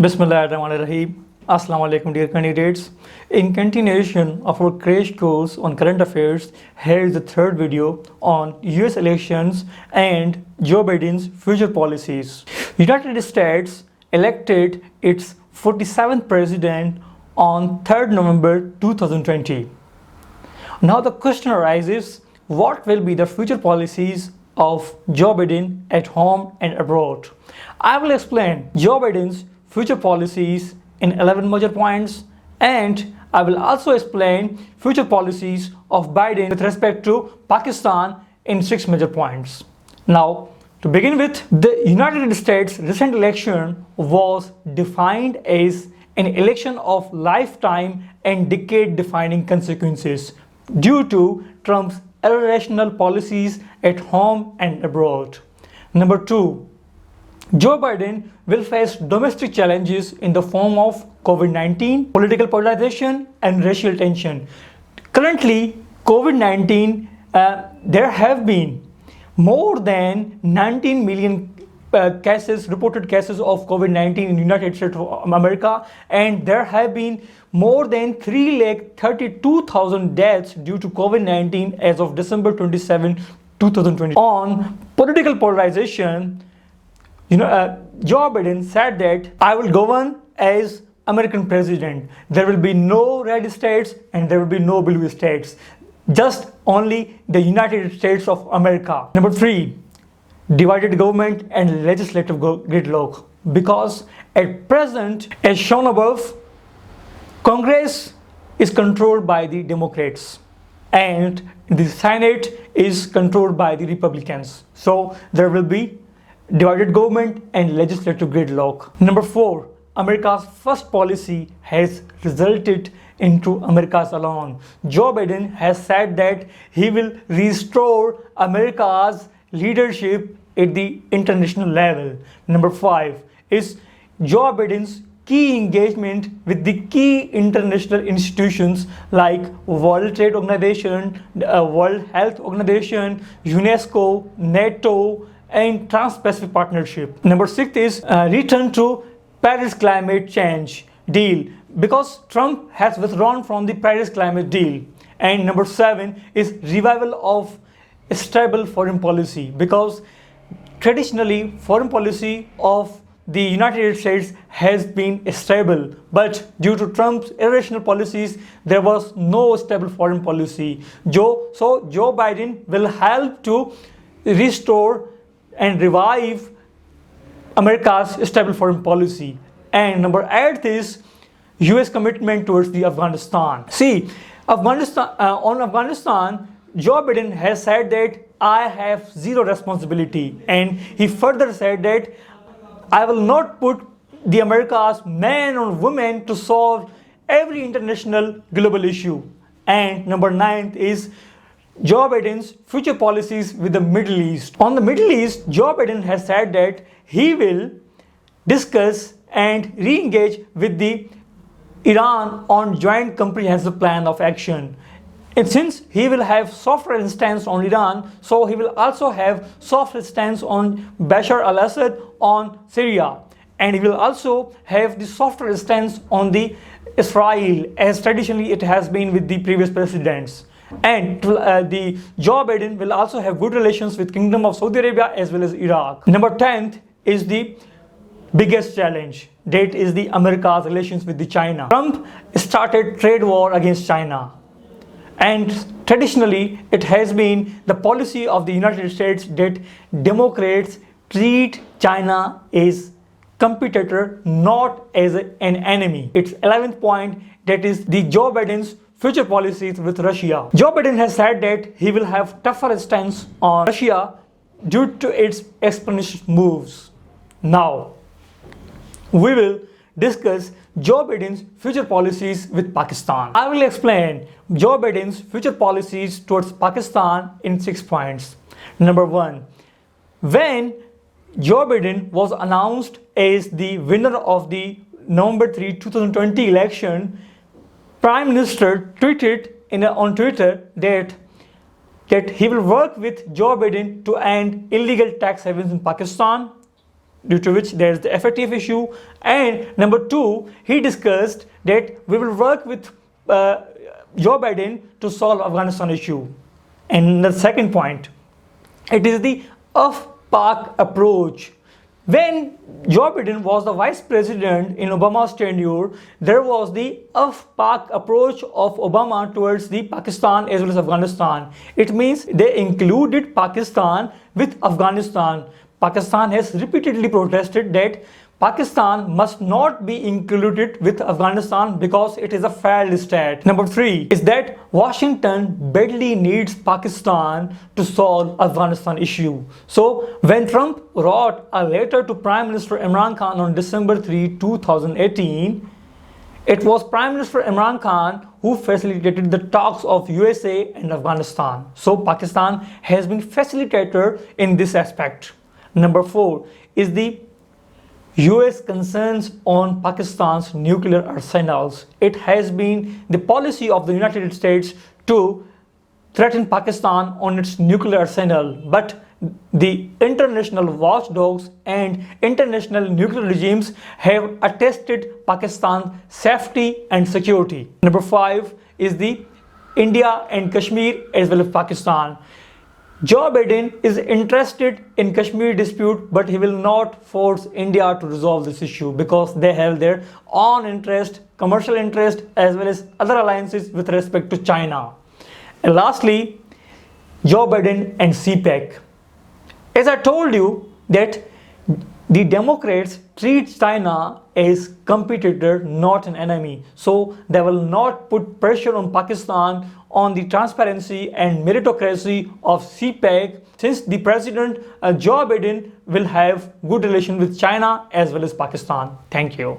Bismillahirrahmanirrahim. Assalamu alaikum, dear candidates. In continuation of our crash course on current affairs, here is the third video on US elections and Joe Biden's future policies. United States elected its 47th president on 3rd November 2020. Now the question arises, what will be the future policies of Joe Biden at home and abroad? I will explain Joe Biden's future policies in 11 major points, and I will also explain future policies of Biden with respect to Pakistan in 6 major points. Now, to begin with, the United States recent election was defined as an election of lifetime and decade-defining consequences due to Trump's irrational policies at home and abroad. Number 2, Joe Biden will face domestic challenges in the form of COVID-19, political polarization, and racial tension. Currently, COVID-19, there have been more than 19 million reported cases of COVID-19 in the United States of America, and there have been more than 332,000 deaths due to COVID-19 as of December 27, 2020. On political polarization, Joe Biden said that I will govern as American president. There will be no red states and there will be no blue states. Just only the United States of America. Number 3, divided government and legislative gridlock. Because at present, as shown above, Congress is controlled by the Democrats and the Senate is controlled by the Republicans. So there will be divided government and legislative gridlock. Number 4, America's first policy has resulted into America's alone. Joe Biden has said that he will restore America's leadership at the international level. Number 5 is Joe Biden's key engagement with the key international institutions like World Trade Organization, World Health Organization, UNESCO, NATO, and Trans-Pacific Partnership. Number 6 is return to Paris climate change deal, because Trump has withdrawn from the Paris climate deal. And number 7 is revival of stable foreign policy, because traditionally foreign policy of the United States has been stable, but due to Trump's irrational policies, there was no stable foreign policy. Joe Biden will help to restore and revive America's stable foreign policy. And number 8 is US commitment towards the Afghanistan. See, on Afghanistan, Joe Biden has said that I have zero responsibility, and he further said that I will not put the America's men or women to solve every international global issue. And number 9 is Joe Biden's future policies with the Middle East. On the Middle East, Joe Biden has said that he will discuss and re-engage with the Iran on joint comprehensive plan of action. And since he will have softer stance on Iran, so he will also have softer stance on Bashar al-Assad on Syria. And he will also have the softer stance on the Israel, as traditionally it has been with the previous presidents. And the Joe Biden will also have good relations with Kingdom of Saudi Arabia as well as Iraq. Number 10 is the biggest challenge. That is the America's relations with the China. Trump started trade war against China. And traditionally, it has been the policy of the United States that Democrats treat China as competitor, not as an enemy. Its 11th point, that is the Joe Biden's future policies with Russia. Joe Biden has said that he will have tougher stance on Russia due to its exponential moves. Now, we will discuss Joe Biden's future policies with Pakistan. I will explain Joe Biden's future policies towards Pakistan in 6 points. Number 1, when Joe Biden was announced as the winner of the November 3, 2020 election, Prime Minister tweeted on Twitter that he will work with Joe Biden to end illegal tax havens in Pakistan, due to which there is the FATF issue. And number two, he discussed that we will work with Joe Biden to solve Afghanistan issue. And the second point, it is the of-Pak approach. When Joe Biden was the vice president in Obama's tenure, there was the of-Pak approach of Obama towards the Pakistan as well as Afghanistan. It means they included Pakistan with Afghanistan. Pakistan has repeatedly protested that Pakistan must not be included with Afghanistan because it is a failed state. Number three is that Washington badly needs Pakistan to solve Afghanistan issue. So when Trump wrote a letter to Prime Minister Imran Khan on December 3, 2018, it was Prime Minister Imran Khan who facilitated the talks of USA and Afghanistan. So Pakistan has been facilitator in this aspect. Number four is the US concerns on Pakistan's nuclear arsenals. It has been the policy of the United States to threaten Pakistan on its nuclear arsenal, but the international watchdogs and international nuclear regimes have attested Pakistan's safety and security. Number five is the India and Kashmir as well as Pakistan. Joe Biden is interested in Kashmir dispute, but he will not force India to resolve this issue because they have their own interest, commercial interest, as well as other alliances with respect to China. And lastly, Joe Biden and CPEC. As I told you that the Democrats treat China as competitor, not an enemy. So they will not put pressure on Pakistan on the transparency and meritocracy of CPEC, since the President Joe Biden will have good relation with China as well as Pakistan. Thank you.